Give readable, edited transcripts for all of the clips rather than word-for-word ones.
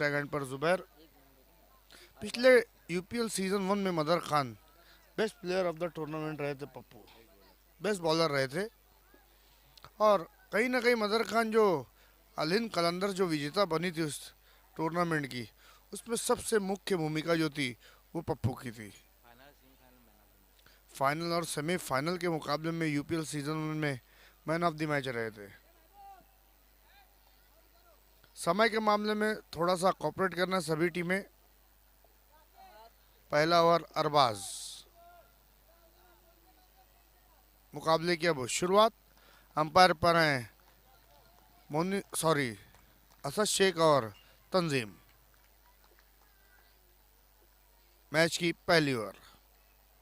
Second पर जुबैर। पिछले UPL season 1 में mother Khan best player of the tournament रहे थे। पप्पू बेस्ट बॉलर रहे थे। और कहीं ना कहीं मदर खान जो अलिन कलंदर जो विजेता बनी थी उस टूर्नामेंट की, उसमें सबसे मुख्य भूमिका जो थी वो पप्पू की थी। फाइनल और सेमीफाइनल के मुकाबले में यूपीएल सीजन 1 में मैन ऑफ द मैच रहे थे। समय के मामले में थोड़ा सा कॉपरेट करना सभी टीमें। पहला ओवर अरबाज। मुकाबले की अब शुरुआत। अंपायर पर हैं मोनी सॉरी असद शेख और तंजीम। मैच की पहली ओवर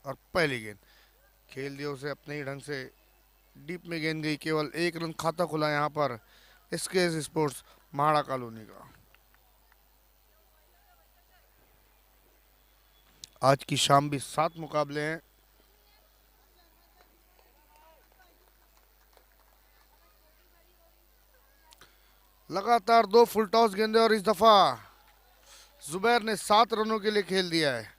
और पहली गेंद खेल दिया उसे अपने ही ढंग से। डीप में गेंद गई, केवल एक रन खाता खुला यहाँ पर एसकेएस स्पोर्ट्स महाड़ा कॉलोनी का। आज की शाम भी 7 मुकाबले हैं। लगातार 2 फुल टॉस गेंदे और इस दफा जुबैर ने 7 रनों के लिए खेल दिया है।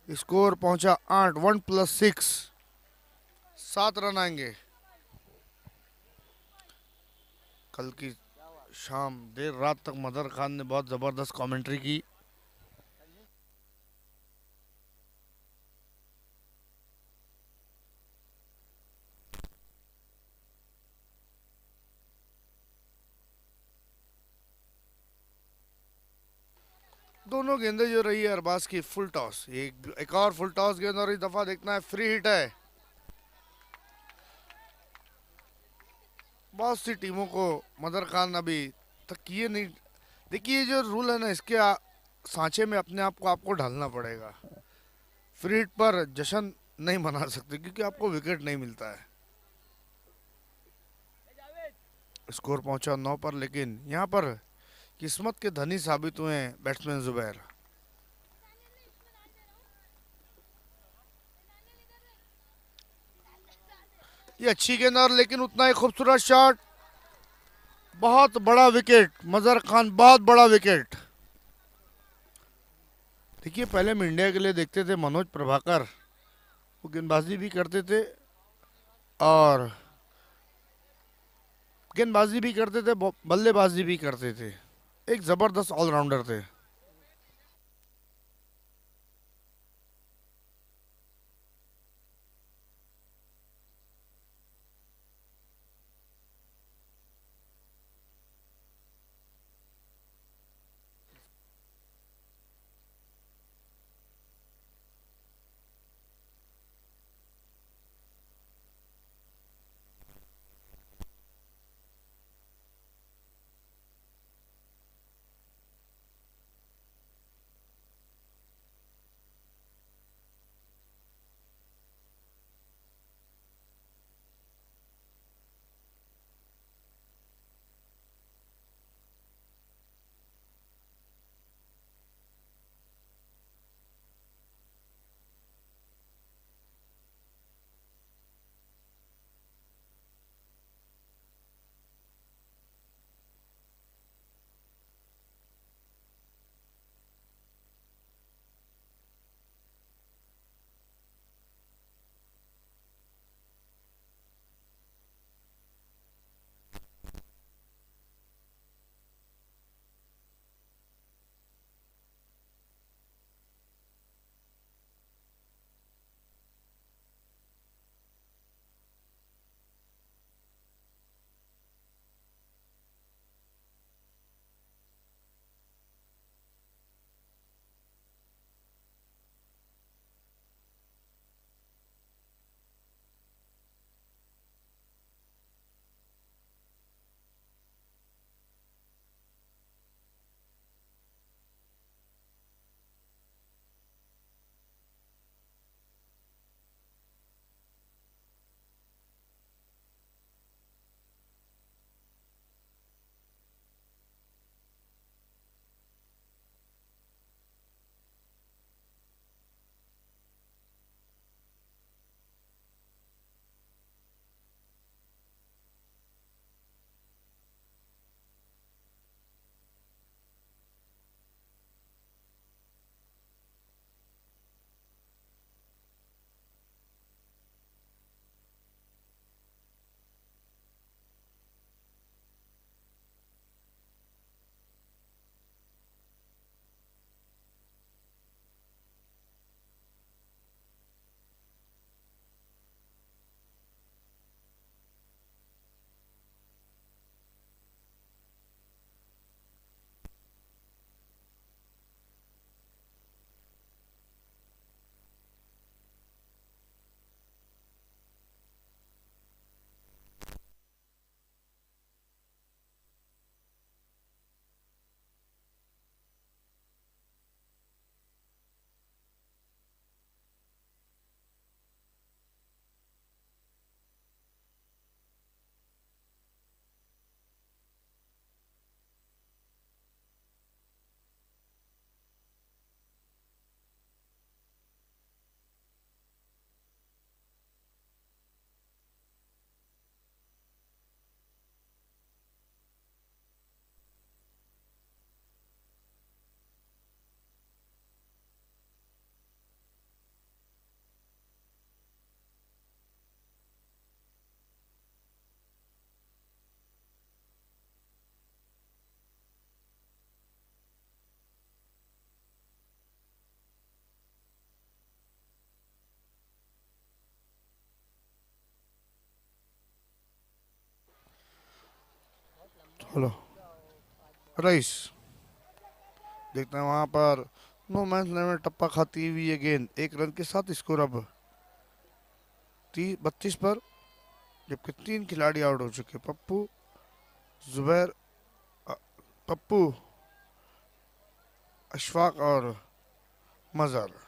स्कोर पहुंचा 8, 1+6, 7 रन आएंगे। कल की शाम देर रात तक मदर खान ने बहुत जबरदस्त कमेंट्री की। दोनों गेंदें जो रही है अरबाज की फुल टॉस, एक और फुल टॉस गेंद और इस दफा देखना है फ्री हिट है। बहुत सी टीमों को मदर खान अभी तक किए नहीं। देखिए ये जो रूल है ना, इसके सांचे में अपने आप को आपको ढालना पड़ेगा। फ्री हिट पर जश्न नहीं मना सकते क्योंकि आपको विकेट नहीं मिलता है। स्कोर पहुंचा 9 पर, लेकिन यहाँ पर किस्मत के धनी साबित हुए हैं बैट्समैन जुबैर। ये अच्छी गेंद और लेकिन उतना ही खूबसूरत शॉट। बहुत बड़ा विकेट मजर खान, बहुत बड़ा विकेट। देखिए पहले हम इंडिया के लिए देखते थे मनोज प्रभाकर, वो गेंदबाजी भी करते थे और गेंदबाजी भी करते थे, बल्लेबाजी भी करते थे। एक जबरदस्त ऑलराउंडर थे। हेलो रईस, देखते हैं वहां पर नो मैच लैंड में टप्पा खाती हुई ये गेंद, एक रन के साथ स्कोर अब 32 पर, जबकि 3 खिलाड़ी आउट हो चुके, पप्पू, जुबैर, अ, पप्पू, अशफाक और मजहर।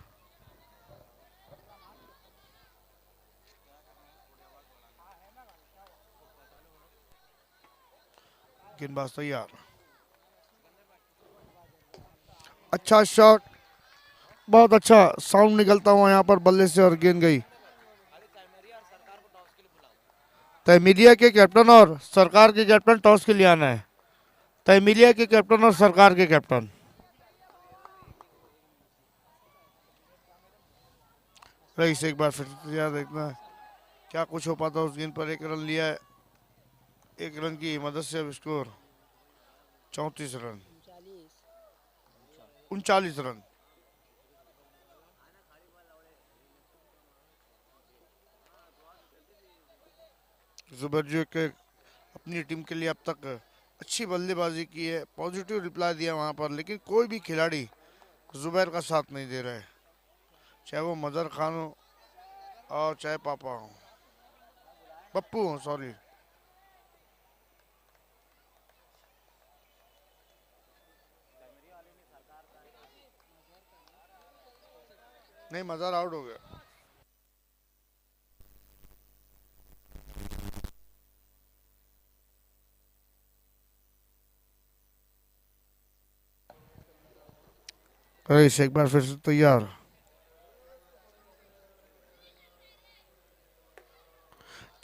गेंदबाज तैयार, अच्छा शॉट, बहुत अच्छा साउंड निकलता हुआ यहाँ पर बल्ले से और गेंद गई तैमीलिया के कैप्टन और सरकार के कैप्टन, टॉस के लिए आना है। तैमीलिया के कैप्टन और सरकार के कैप्टन। रईस एक बार फिर से तैयार, देखना है क्या कुछ हो पाता। उस गेंद पर एक रन लिया है, एक रन की मदद से अब स्कोर 34 रन, 39 रन। जुबैर जो के अपनी टीम के लिए अब तक अच्छी बल्लेबाजी की है, पॉजिटिव रिप्लाई दिया वहां पर, लेकिन कोई भी खिलाड़ी जुबैर का साथ नहीं दे रहा है, चाहे वो मदर खान हो और चाहे पापा हो, पप्पू हो, सॉरी। नहीं, मदर आउट हो गया। रईस एक बार फिर से तैयार,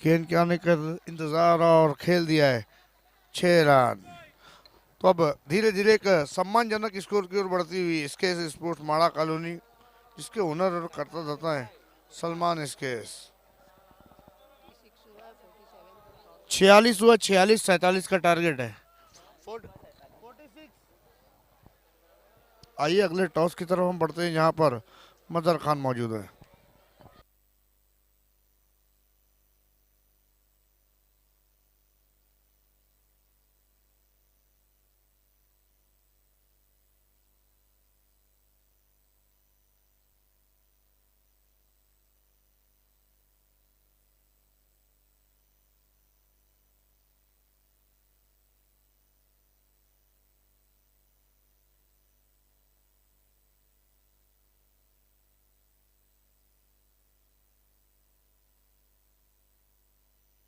गेंद के आने का इंतजार और खेल दिया है 6 रन। तो अब धीरे धीरे एक सम्मानजनक स्कोर की ओर बढ़ती हुई स्केस स्पोर्ट्स माड़ा कॉलोनी, जिसके ओनर और करता धरता है सलमान स्केस। 46 हुआ, 46 47 का टारगेट है। 46। आइए अगले टॉस की तरफ हम बढ़ते हैं, जहां पर मदर खान मौजूद है।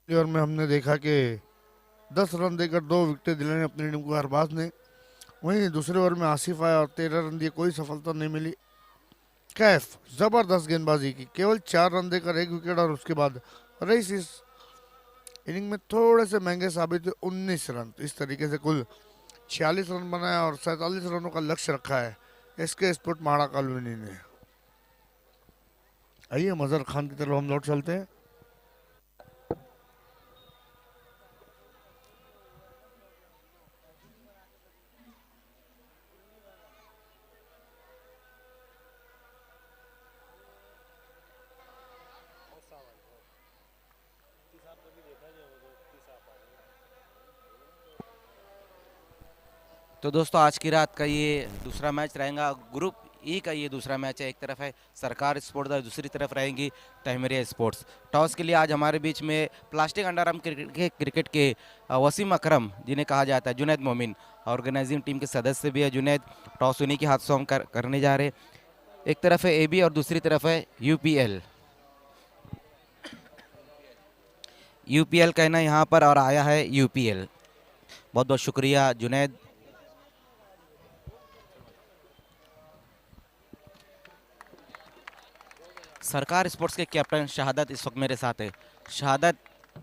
और में हमने देखा कि 10 रन देकर 2 विकेटें दिलाने अपनी टीम को अरबाज ने, वहीं दूसरे ओवर में आसिफ आया और 13 रन दिए, कोई सफलता नहीं मिली। कैफ जबरदस्त गेंदबाजी की, केवल 4 रन देकर 1 विकेट, और उसके बाद रईस इस इनिंग में थोड़े से महंगे साबित हुए, 19 रन। तो इस तरीके से कुल 46 रन बनाया और 47 रनों का लक्ष्य रखा है एसके स्पोर्ट माड़ा कॉलोनी ने। आइए मजहर खान की तरफ हम लौट चलते हैं। तो दोस्तों आज की रात का ये दूसरा मैच रहेगा, ग्रुप ई का ये दूसरा मैच है। एक तरफ है सरकार स्पोर्ट्स और दूसरी तरफ रहेंगी तहमरिया स्पोर्ट्स। टॉस के लिए आज हमारे बीच में प्लास्टिक अंडरआर्म क्रिकेट के वसीम अकरम, जिन्हें कहा जाता है जुनैद मोमिन, ऑर्गेनाइजिंग टीम के सदस्य भी है जुनैद। टॉस उन्हीं के हाथ से हम करने जा रहे। एक तरफ है एबी और दूसरी तरफ है यूपीएल। यूपीएल कहना यहाँ पर और आया है यूपीएल। बहुत बहुत शुक्रिया जुनैद। सरकार स्पोर्ट्स के कैप्टन शहादत इस वक्त मेरे साथ है। शहादत,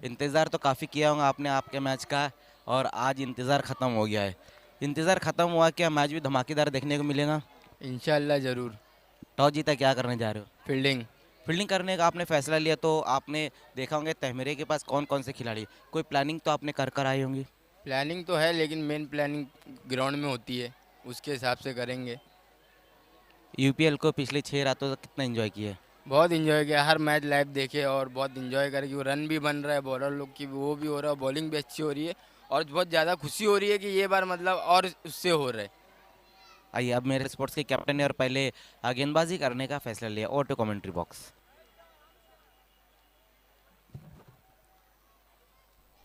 इंतज़ार तो काफ़ी किया होगा आपने आपके मैच का, और आज इंतज़ार ख़त्म हो गया है। इंतज़ार ख़त्म हुआ, क्या मैच भी धमाकेदार देखने को मिलेगा? इंशाल्लाह ज़रूर। टॉस जीता क्या करने जा रहे हो? फील्डिंग। फील्डिंग करने का आपने फैसला लिया, तो आपने देखा होंगे तहमरे के पास कौन कौन से खिलाड़ी, कोई प्लानिंग तो आपने कर आई होंगी? प्लानिंग तो है, लेकिन मेन प्लानिंग ग्राउंड में होती है, उसके हिसाब से करेंगे। यूपीएल को पिछले 6 रातों तक कितना एंजॉय किया? बहुत इन्जॉय किया, हर मैच लाइव देखे और बहुत इन्जॉय करे कि वो रन भी बन रहा है, बॉलर लोग की वो भी हो रहा है, बॉलिंग भी अच्छी हो रही है और बहुत ज़्यादा खुशी हो रही है कि ये बार मतलब और उससे हो रहा है। आइए अब मेरे स्पोर्ट्स के कैप्टन ने और पहले गेंदबाजी करने का फैसला लिया। और टू कमेंट्री बॉक्स।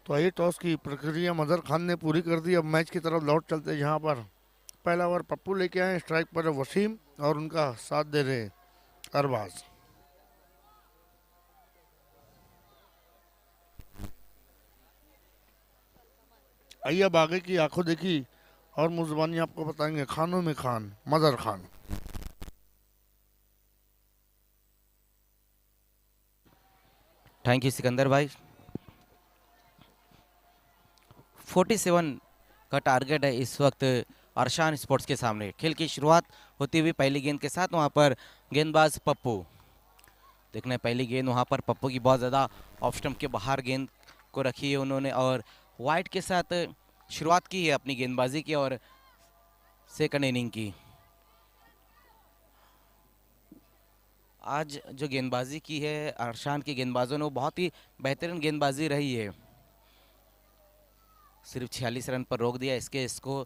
तो आइए टॉस की प्रक्रिया मदर खान ने पूरी कर दी। अब मैच की तरफ लौट चलते हैं, जहां पर पहला ओवर पप्पू लेके आए, स्ट्राइक पर है वसीम और उनका साथ दे रहे अरबाज। आइए अब आगे की आंखों देखी और मुजबानी आपको बताएंगे खानों में Khan mother Khan. Thank you Sikandar भाई। 47 का टारगेट है इस वक्त अरशान स्पोर्ट्स के सामने। खेल की शुरुआत होती हुई पहली गेंद के साथ वहां पर गेंदबाज पप्पू। देखना है पहली गेंद वहां पर पप्पू की बहुत ज़्यादा ऑफ स्टंप के बाहर गेंद को रखी है उन्होंने और वाइड के साथ शुरुआत की है अपनी गेंदबाजी की और सेकंड इनिंग की। आज जो गेंदबाजी की है अरशान के गेंदबाजों ने वो बहुत ही बेहतरीन गेंदबाजी रही है। सिर्फ 46 रन पर रोक दिया इसके इसको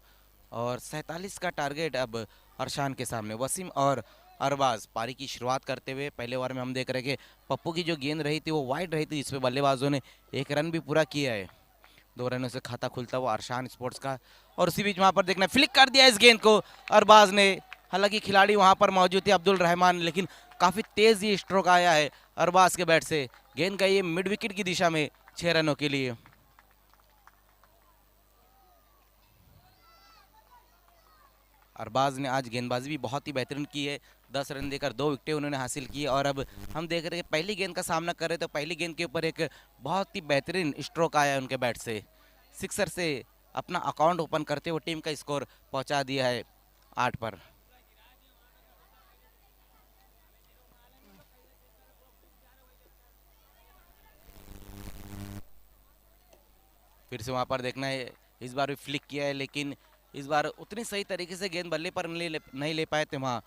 और 47 का टारगेट अब अरशान के सामने। वसीम और अरबाज पारी की शुरुआत करते हुए पहले ओवर में हम देख रहे हैं कि पप्पू की जो गेंद रही थी वो वाइड रही थी, जिसपे बल्लेबाजों ने एक रन भी पूरा किया है। 2 रनों से खाता खुलता हुआ अरशान स्पोर्ट्स का। और उसी बीच वहां पर देखना फ्लिक कर दिया इस गेंद को अरबाज ने। हालांकि खिलाड़ी वहां पर मौजूद थे अब्दुल रहमान, लेकिन काफी तेज ये स्ट्रोक आया है अरबाज के बैट से। गेंद गई है मिड विकेट की दिशा में 6 रनों के लिए। अरबाज ने आज गेंदबाजी भी बहुत ही बेहतरीन की है। 10 रन देकर 2 विकेटें उन्होंने हासिल की और अब हम देख रहे हैं पहली गेंद का सामना कर रहे तो पहली गेंद के ऊपर एक बहुत ही बेहतरीन स्ट्रोक आया है उनके बैट से। सिक्सर से अपना अकाउंट ओपन करते हुए टीम का स्कोर पहुंचा दिया है 8 पर। फिर से वहां पर देखना है इस बार भी फ्लिक किया है, लेकिन इस बार उतनी सही तरीके से गेंद बल्ले पर नहीं ले पाए थे वहाँ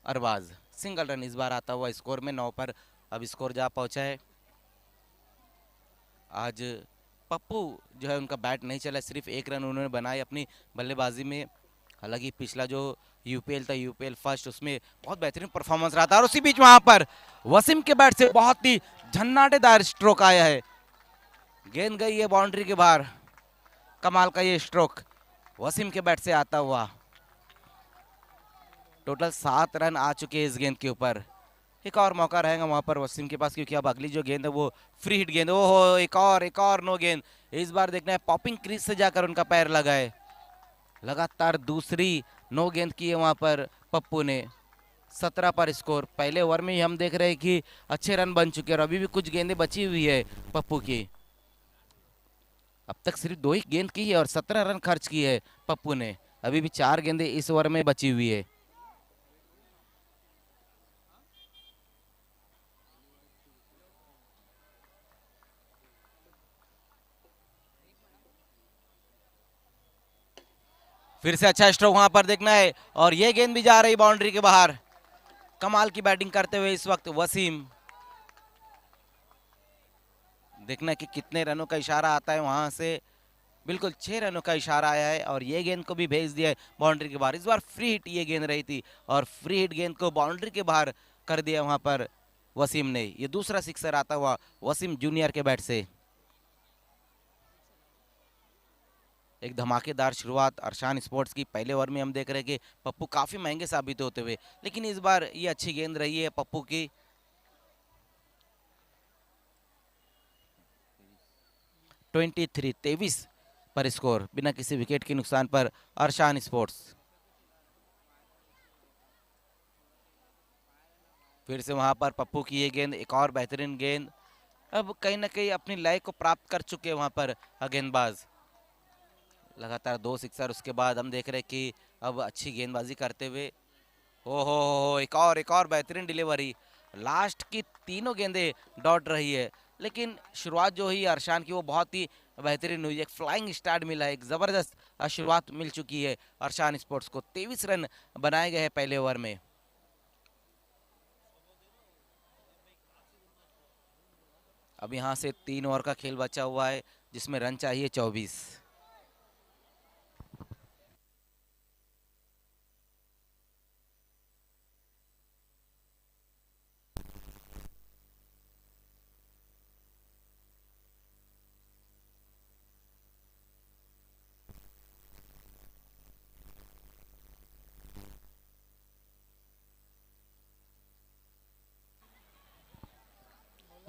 अरबाज। सिंगल रन इस बार आता हुआ स्कोर में 9 पर अब स्कोर जा पहुंचा है। आज पप्पू जो है उनका बैट नहीं चला, सिर्फ 1 रन उन्होंने बनाए अपनी बल्लेबाजी में। हालांकि पिछला जो यूपीएल था यूपीएल फर्स्ट उसमें बहुत बेहतरीन परफॉर्मेंस रहा था। और उसी बीच वहां पर वसीम के बैट से बहुत ही झन्नाटेदार स्ट्रोक आया है। गेंद गई है बाउंड्री के बाहर। कमाल का ये स्ट्रोक वसीम के बैट से आता हुआ। टोटल 7 रन आ चुके हैं इस गेंद के ऊपर। एक और मौका रहेगा वहां पर वसीम के पास, क्योंकि अब अगली जो गेंद है वो फ्री हिट गेंद है। ओहो एक और नो गेंद। इस बार देखना है पॉपिंग क्रीज से जाकर उनका पैर लगा है। लगातार दूसरी नो गेंद की है वहां पर पप्पू ने। 17 पर स्कोर। पहले ओवर में ही हम देख रहे हैं कि अच्छे रन बन चुके हैं और अभी भी कुछ गेंदें बची हुई है पप्पू की। अब तक सिर्फ 2 ही गेंद की है और 17 रन खर्च किए है पप्पू ने। अभी भी 4 गेंदें इस ओवर में बची हुई है। फिर से अच्छा स्ट्रोक वहां पर देखना है और ये गेंद भी जा रही बाउंड्री के बाहर। कमाल की बैटिंग करते हुए इस वक्त वसीम। देखना कि कितने रनों का इशारा आता है वहां से। बिल्कुल 6 रनों का इशारा आया है और ये गेंद को भी भेज दिया है बाउंड्री के बाहर। इस बार फ्री हिट ये गेंद रही थी और फ्री हिट गेंद को बाउंड्री के बाहर कर दिया वहां पर वसीम ने। ये दूसरा सिक्सर आता हुआ वसीम जूनियर के बैट से। एक धमाकेदार शुरुआत अरशान स्पोर्ट्स की। पहले ओवर में हम देख रहे हैं कि पप्पू काफी महंगे साबित होते हुए, लेकिन इस बार ये अच्छी गेंद रही है पप्पू की। 23 पर स्कोर बिना किसी विकेट के नुकसान पर अरशान स्पोर्ट्स। फिर से वहां पर पप्पू की ये गेंद, एक और बेहतरीन गेंद। अब कहीं ना कहीं अपनी लय को प्राप्त कर चुके हैं वहां पर गेंदबाज। लगातार 2 सिक्सर उसके बाद हम देख रहे हैं कि अब अच्छी गेंदबाजी करते हुए हो एक और बेहतरीन डिलीवरी। लास्ट की तीनों गेंदें डॉट रही है, लेकिन शुरुआत जो हुई अरशान की वो बहुत ही बेहतरीन हुई। एक फ्लाइंग स्टार्ट मिला है, एक ज़बरदस्त शुरुआत मिल चुकी है अरशान स्पोर्ट्स को। 23 रन बनाए गए हैं पहले ओवर में। अब यहाँ से 3 ओवर का खेल बचा हुआ है जिसमें रन चाहिए 24।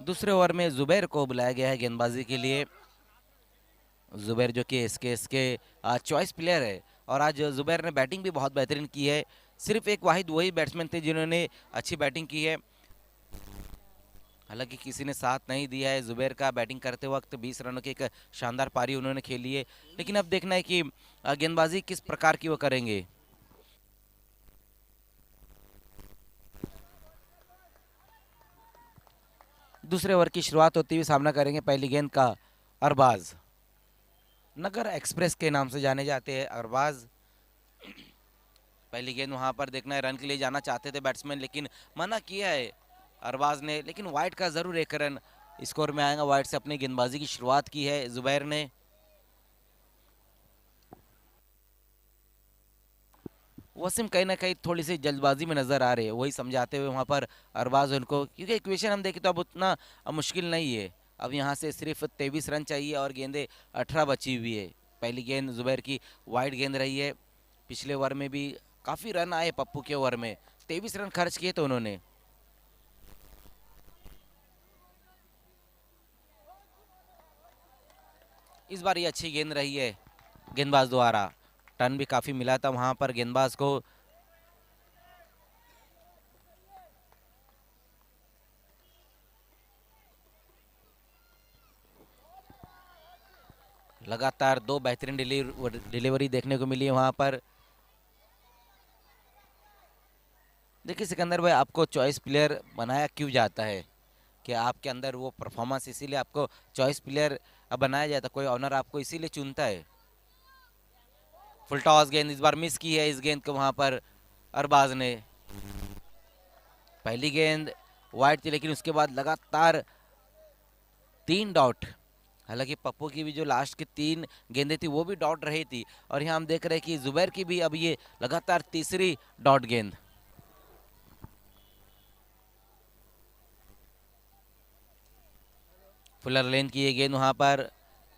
दूसरे ओवर में जुबैर को बुलाया गया है गेंदबाजी के लिए। जुबैर जो कि एसके चॉइस प्लेयर है और आज जुबैर ने बैटिंग भी बहुत बेहतरीन की है। सिर्फ एक वाहिद वही बैट्समैन थे जिन्होंने अच्छी बैटिंग की है, हालांकि किसी ने साथ नहीं दिया है। जुबैर का बैटिंग करते वक्त 20 रनों की एक शानदार पारी उन्होंने खेली है, लेकिन अब देखना है कि गेंदबाजी किस प्रकार की वो करेंगे। दूसरे ओवर की शुरुआत होती हुई सामना करेंगे पहली गेंद का अरबाज। नगर एक्सप्रेस के नाम से जाने जाते हैं अरबाज। पहली गेंद वहां पर देखना है, रन के लिए जाना चाहते थे बैट्समैन लेकिन मना किया है अरबाज ने, लेकिन वाइड का जरूर एक रन स्कोर में आएगा। वाइड से अपनी गेंदबाजी की शुरुआत की है जुबैर ने। वसीम कहीं ना कहीं थोड़ी सी जल्दबाजी में नजर आ रहे हैं, वही समझाते हुए वहां पर अरबाज उनको, क्योंकि इक्वेशन हम देखें तो अब उतना मुश्किल नहीं है। अब यहाँ से सिर्फ 23 रन चाहिए और गेंदें 18 बची हुई है। पहली गेंद जुबैर की वाइड गेंद रही है। पिछले ओवर में भी काफी रन आए पप्पू के ओवर में, 23 रन खर्च किए तो उन्होंने। इस बार ये अच्छी गेंद रही है गेंदबाज द्वारा, टर्न भी काफी मिला था वहां पर गेंदबाज को। लगातार 2 बेहतरीन डिलीवरी देखने को मिली है वहां पर। देखिए सिकंदर भाई, आपको चॉइस प्लेयर बनाया क्यों जाता है, कि आपके अंदर वो परफॉर्मेंस, इसीलिए आपको चॉइस प्लेयर बनाया जाता है, कोई ऑनर आपको इसीलिए चुनता है। फुल टॉस गेंद इस बार मिस की है, इस गेंद को वहां पर अरबाज ने। पहली गेंद वाइड थी लेकिन उसके बाद लगातार 3 डॉट। हालांकि पप्पू की भी जो लास्ट की 3 गेंदें थी वो भी डॉट रही थी, और यहाँ हम देख रहे हैं कि जुबैर की भी अब ये लगातार तीसरी डॉट गेंद। फुलर लेन की ये गेंद वहां पर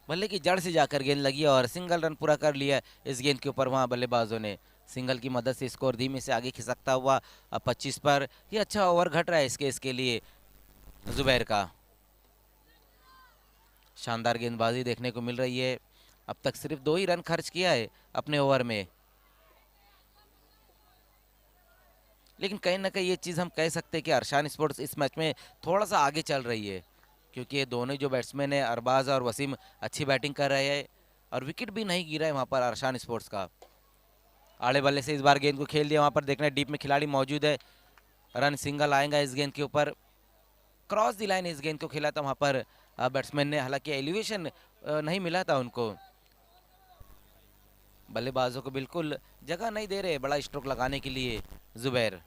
बल्ले की जड़ से जाकर गेंद लगी और सिंगल रन पूरा कर लिया इस गेंद के ऊपर वहां बल्लेबाजों ने। सिंगल की मदद से स्कोर धीमे से आगे खिसकता हुआ 25 पर। ये अच्छा ओवर घट रहा है इसके लिए जुबैर का। शानदार गेंदबाजी देखने को मिल रही है। अब तक सिर्फ 2 ही रन खर्च किया है अपने ओवर में, लेकिन कहीं ना कहीं ये चीज़ हम कह सकते हैं कि अरशान स्पोर्ट्स इस मैच में थोड़ा सा आगे चल रही है, क्योंकि ये दोनों जो बैट्समैन है अरबाज और वसीम अच्छी बैटिंग कर रहे हैं और विकेट भी नहीं गिरा है वहाँ पर अरशान स्पोर्ट्स का। आड़े बल्ले से इस बार गेंद को खेल दिया, वहाँ पर देखना डीप में खिलाड़ी मौजूद है, रन सिंगल आएगा इस गेंद के ऊपर। क्रॉस दी लाइन इस गेंद को खेला था वहाँ पर बैट्समैन ने, हालांकि एलिवेशन नहीं मिला था उनको। बल्लेबाजों को बिल्कुल जगह नहीं दे रहे बड़ा स्ट्रोक लगाने के लिए जुबैर।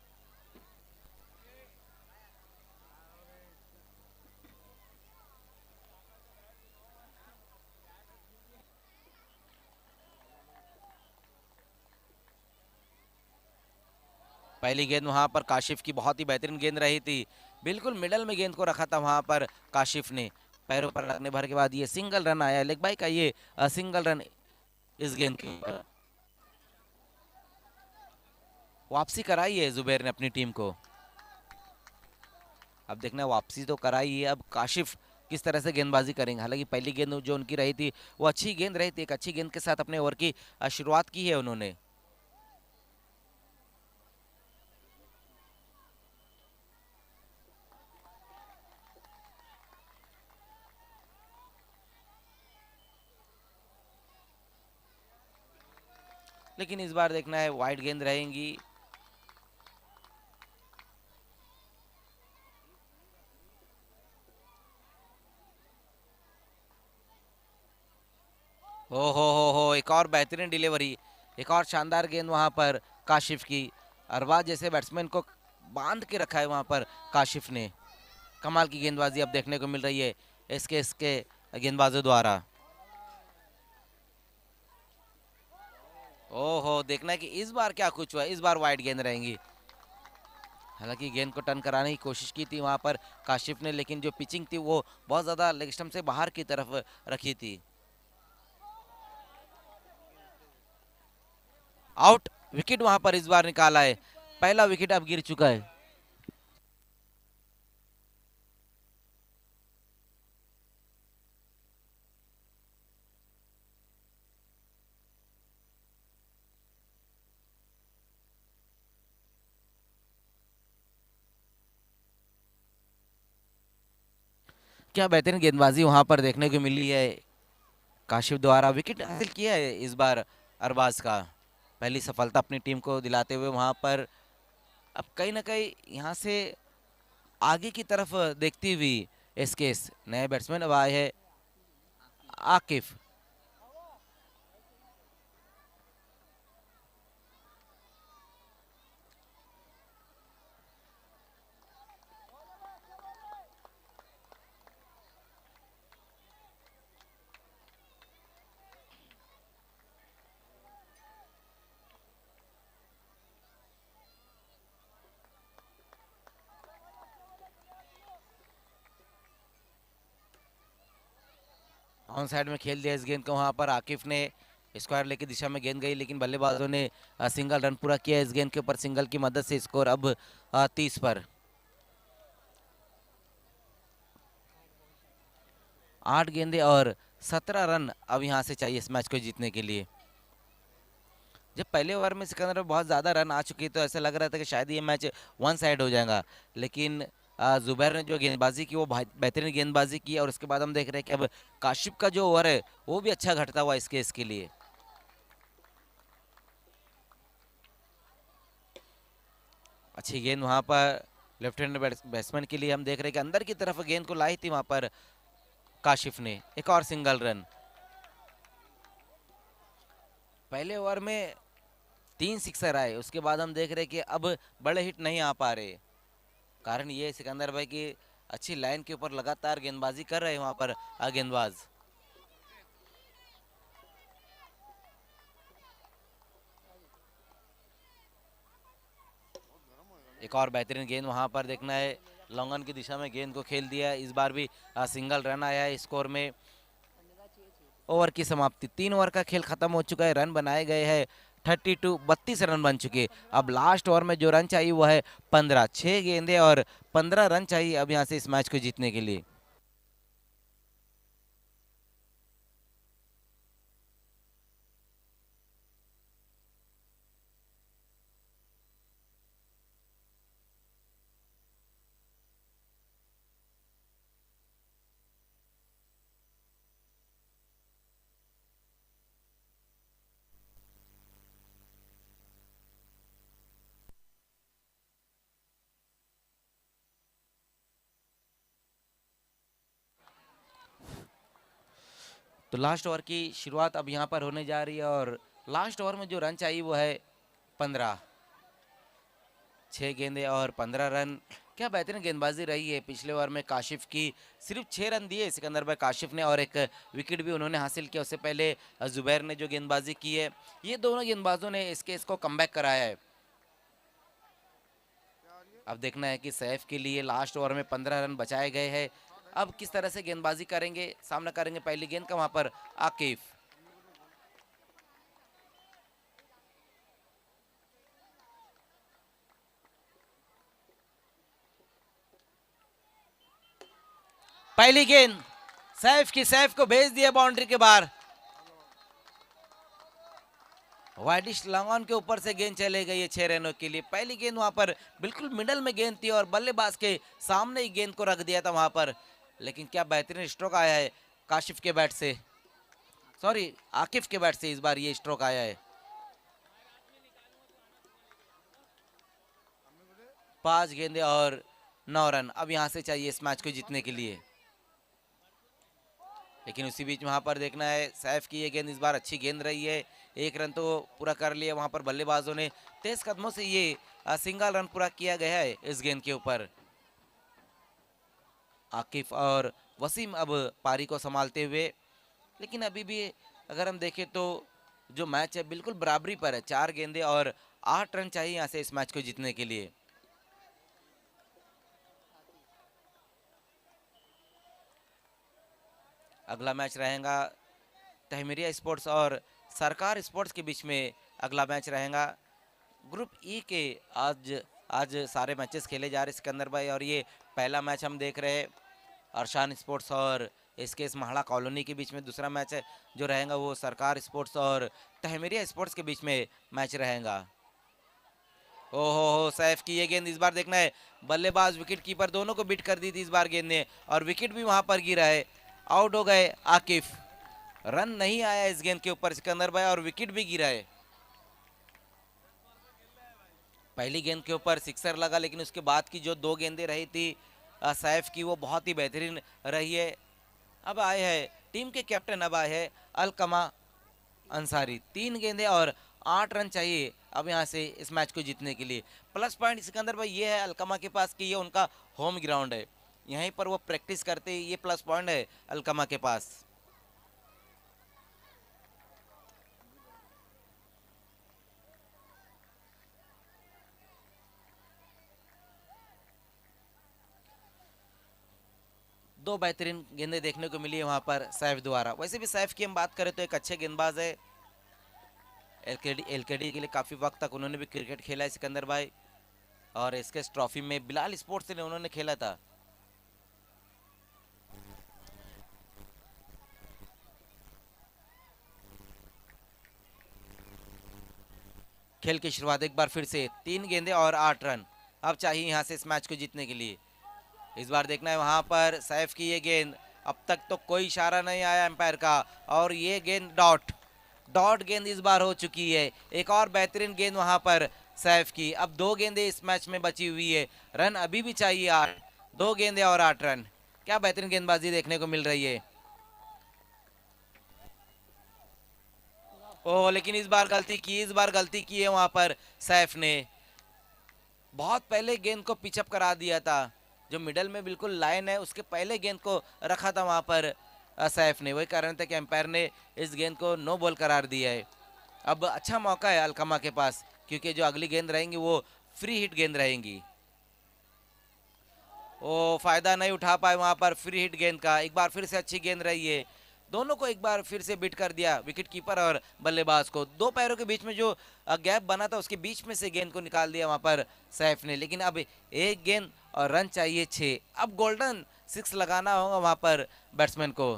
पहली गेंद वहां पर काशिफ की बहुत ही बेहतरीन गेंद रही थी, बिल्कुल मिडल में गेंद को रखा था वहां पर काशिफ ने। पैरों पर रखने भर के बाद ये सिंगल रन आया, लेग बाई का ये सिंगल रन इस गेंद के ऊपर। वापसी कराई है जुबैर ने अपनी टीम को। अब देखना वापसी तो कराई है, अब काशिफ किस तरह से गेंदबाजी करेंगे। हालांकि पहली गेंद जो उनकी रही थी वो अच्छी गेंद रही थी, एक अच्छी गेंद के साथ अपने ओवर की शुरुआत की है उन्होंने। लेकिन इस बार देखना है वाइड गेंद रहेंगी। हो एक और बेहतरीन डिलीवरी, एक और शानदार गेंद वहां पर काशिफ की। अरबाज जैसे बैट्समैन को बांध के रखा है वहां पर काशिफ ने। कमाल की गेंदबाजी अब देखने को मिल रही है इसके गेंदबाजों द्वारा। ओहो, देखना है कि इस बार क्या कुछ हुआ, इस बार वाइड गेंद रहेंगी। हालांकि गेंद को टर्न कराने की कोशिश की थी वहां पर काशिफ ने, लेकिन जो पिचिंग थी वो बहुत ज्यादा लेग स्टंप से बाहर की तरफ रखी थी। आउट, विकेट वहां पर इस बार निकाला है, पहला विकेट अब गिर चुका है। क्या बेहतरीन गेंदबाजी वहां पर देखने को मिली है। काशिफ द्वारा विकेट हासिल किया है इस बार अरबाज का, पहली सफलता अपनी टीम को दिलाते हुए वहां पर। अब कहीं ना कहीं यहाँ से आगे की तरफ देखती हुई एसकेएस नए बैट्समैन अब आए हैं आकिफ। ऑन साइड में खेल दिया इस गेंद को, वहां पर आकिफ ने स्क्वायर लेके दिशा में गेंद गई, लेकिन बल्लेबाजों ने सिंगल रन पूरा किया इस गेंद के ऊपर। सिंगल की मदद से स्कोर अब 30 पर। 8 गेंदे और 17 रन अब यहाँ से चाहिए इस मैच को जीतने के लिए। जब पहले ओवर में सिकंदर में बहुत ज़्यादा रन आ चुके तो ऐसा लग रहा था कि शायद ये मैच वन साइड हो जाएगा, लेकिन जुबैर ने जो गेंदबाजी की वो बेहतरीन गेंदबाजी की, और उसके बाद हम देख रहे हैं कि अब काशिफ का जो ओवर है वो भी अच्छा घटता हुआ इसके लिए। अच्छी गेंद वहां पर लेफ्ट हैंड बैट्समैन के लिए। हम देख रहे हैं कि अंदर की तरफ गेंद को लाई थी वहां पर काशिफ ने, एक और सिंगल रन। पहले ओवर में 3 सिक्सर आए, उसके बाद हम देख रहे हैं कि अब बड़े हिट नहीं आ पा रहे। कारण ये सिकंदर भाई की अच्छी लाइन के ऊपर लगातार गेंदबाजी कर रहे हैं वहां पर गेंदबाज। एक और बेहतरीन गेंद वहां पर देखना है, लॉन्गन की दिशा में गेंद को खेल दिया। इस बार भी सिंगल रन आया है स्कोर में। ओवर की समाप्ति, 3 ओवर का खेल खत्म हो चुका है, रन बनाए गए हैं 32 रन बन चुके। अब लास्ट ओवर में जो रन चाहिए वो है 15, 6 गेंदे और 15 रन चाहिए अब यहाँ से इस मैच को जीतने के लिए। तो लास्ट ओवर की शुरुआत अब यहाँ पर होने जा रही है, और लास्ट ओवर में जो रन चाहिए वो है 15, 6 गेंदे और 15 रन। क्या बेहतरीन गेंदबाजी रही है पिछले ओवर में काशिफ की, सिर्फ 6 रन दिए सिकंदर भाई काशिफ ने, और एक विकेट भी उन्होंने हासिल किया। उससे पहले जुबैर ने जो गेंदबाजी की है, ये दोनों गेंदबाजों ने इसको कमबैक कराया है। अब देखना है कि सैफ के लिए लास्ट ओवर में 15 रन बचाए गए हैं, अब किस तरह से गेंदबाजी करेंगे, सामना करेंगे पहली गेंद का वहां पर आकिफ। पहली गेंद सैफ को भेज दिया बाउंड्री के बाहर। वाइडिश लॉन्ग के ऊपर से गेंद चले गई है 6 रनों के लिए। पहली गेंद वहां पर बिल्कुल मिडल में गेंद थी और बल्लेबाज के सामने ही गेंद को रख दिया था वहां पर, लेकिन क्या बेहतरीन स्ट्रोक आया है काशिफ के बैट से, सॉरी आकिफ के बैट से इस बार ये स्ट्रोक आया है। 5 गेंदे और 9 रन अब यहां से चाहिए इस मैच को जीतने के लिए। लेकिन उसी बीच वहां पर देखना है सैफ की ये गेंद इस बार अच्छी गेंद रही है, 1 रन तो पूरा कर लिया वहां पर बल्लेबाजों ने। तेज कदमों से ये सिंगल रन पूरा किया गया है इस गेंद के ऊपर। आकिफ और वसीम अब पारी को संभालते हुए, लेकिन अभी भी अगर हम देखें तो जो मैच है बिल्कुल बराबरी पर है। 4 गेंदे और 8 रन चाहिए यहाँ से इस मैच को जीतने के लिए। अगला मैच रहेगा तहमीरिया स्पोर्ट्स और सरकार स्पोर्ट्स के बीच में, अगला मैच रहेगा ग्रुप ई के। आज सारे मैचेस खेले जा रहे हैं सिकंदर भाई, और ये पहला मैच हम देख रहे हैं अरशान स्पोर्ट्स और इसके इस महाड़ा कॉलोनी के बीच में। दूसरा मैच है जो रहेगा वो सरकार स्पोर्ट्स और तहमीरिया स्पोर्ट्स के बीच में मैच रहेगा। हो सैफ की ये गेंद इस बार देखना है, बल्लेबाज विकेट कीपर दोनों को बिट कर दी थी इस बार गेंद ने, और विकेट भी वहां पर गिरा है। आउट हो गए आकिफ, रन नहीं आया इस गेंद के ऊपर सिकंदर भाई, और विकेट भी गिरा है। पहली गेंद के ऊपर सिक्सर लगा, लेकिन उसके बाद की जो दो गेंदें रही थी सैफ की, वो बहुत ही बेहतरीन रही है। अब आए हैं टीम के कैप्टन, अब आए हैं अलकमा अंसारी। 3 गेंदें और 8 रन चाहिए अब यहाँ से इस मैच को जीतने के लिए। प्लस पॉइंट सिकंदर भाई ये है अलकमा के पास कि ये उनका होम ग्राउंड है, यहीं पर वो प्रैक्टिस करते, ये प्लस पॉइंट है अलकमा के पास। दो बेहतरीन गेंदें देखने को मिली है वहां पर सैफ द्वारा। वैसे भी सैफ की हम बात करें तो एक अच्छे गेंदबाज है, एलकेडी के लिए काफी वक्त तक उन्होंने भी क्रिकेट खेला है सिकंदर भाई, और इसके ट्रॉफी में बिलाल स्पोर्ट्स ने उन्होंने खेला था। खेल की शुरुआत एक बार फिर से, 3 गेंदें और 8 रन अब चाहिए यहां से इस मैच को जीतने के लिए। इस बार देखना है वहां पर सैफ की ये गेंद, अब तक तो कोई इशारा नहीं आया एम्पायर का, और ये गेंद डॉट गेंद इस बार हो चुकी है। एक और बेहतरीन गेंद वहां पर सैफ की। अब 2 गेंदें इस मैच में बची हुई है, रन अभी भी चाहिए 8, 2 गेंदें और 8 रन। क्या बेहतरीन गेंदबाजी देखने को मिल रही है। ओह, लेकिन इस बार गलती की है वहां पर सैफ ने। बहुत पहले गेंद को पिचअप करा दिया था, जो मिडल में बिल्कुल लाइन है उसके पहले गेंद को रखा था वहां पर सैफ ने, वही कारण था कि एम्पायर ने इस गेंद को नो बॉल करार दिया है। अब अच्छा मौका है अलकमा के पास, क्योंकि जो अगली गेंद रहेंगी वो फ्री हिट गेंद रहेंगी। ओ, फायदा नहीं उठा पाए वहां पर फ्री हिट गेंद का। एक बार फिर से अच्छी गेंद रही है, दोनों को एक बार फिर से बिट कर दिया विकेट कीपर और बल्लेबाज को। 2 पैरों के बीच में जो गैप बना था उसके बीच में से गेंद को निकाल दिया वहां पर सैफ ने। लेकिन अब 1 गेंद और रन चाहिए 6। अब गोल्डन 6 लगाना होगा वहां पर बैट्समैन को।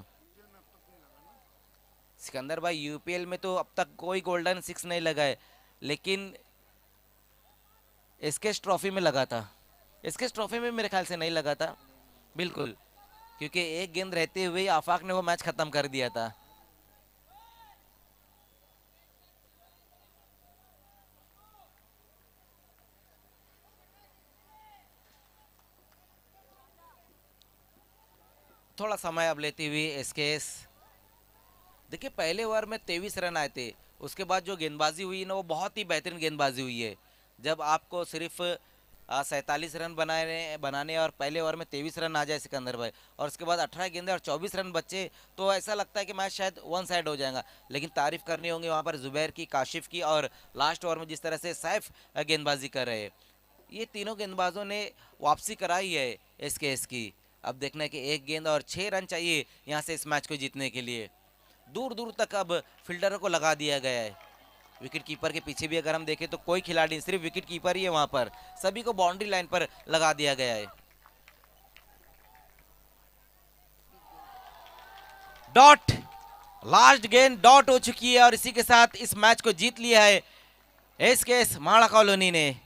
सिकंदर भाई यूपीएल में तो अब तक कोई गोल्डन 6 नहीं लगा है, लेकिन एसके ट्रॉफी में लगा था। एसके ट्रॉफी में मेरे ख्याल से नहीं लगा था बिल्कुल, क्योंकि 1 गेंद रहते हुए आफाक ने वो मैच खत्म कर दिया था। थोड़ा समय अब लेती हुई एसकेएस। देखिए पहले ओवर में 23 रन आए थे, उसके बाद जो गेंदबाजी हुई ना वो बहुत ही बेहतरीन गेंदबाजी हुई है। जब आपको सिर्फ 47 रन बनाने और पहले ओवर में 23 रन आ जाए सिकंदर भाई, और उसके बाद 18 गेंदे और 24 रन बचे, तो ऐसा लगता है कि मैच शायद वन साइड हो जाएगा। लेकिन तारीफ करनी होंगी वहाँ पर जुबैर की, काशिफ की, और लास्ट ओवर में जिस तरह से सैफ गेंदबाजी कर रहे हैं। ये तीनों गेंदबाजों ने वापसी कराई है एसकेएस की। अब देखना है कि 1 गेंद और 6 रन चाहिए यहाँ से इस मैच को जीतने के लिए। दूर दूर तक अब फील्डरों को लगा दिया गया है। विकेट कीपर के पीछे भी अगर हम देखें तो कोई खिलाड़ी, सिर्फ विकेट कीपर ही है वहां पर, सभी को बाउंड्री लाइन पर लगा दिया गया है। डॉट, लास्ट गेंद डॉट हो चुकी है, और इसी के साथ इस मैच को जीत लिया है एसकेएस माड़ा कॉलोनी ने।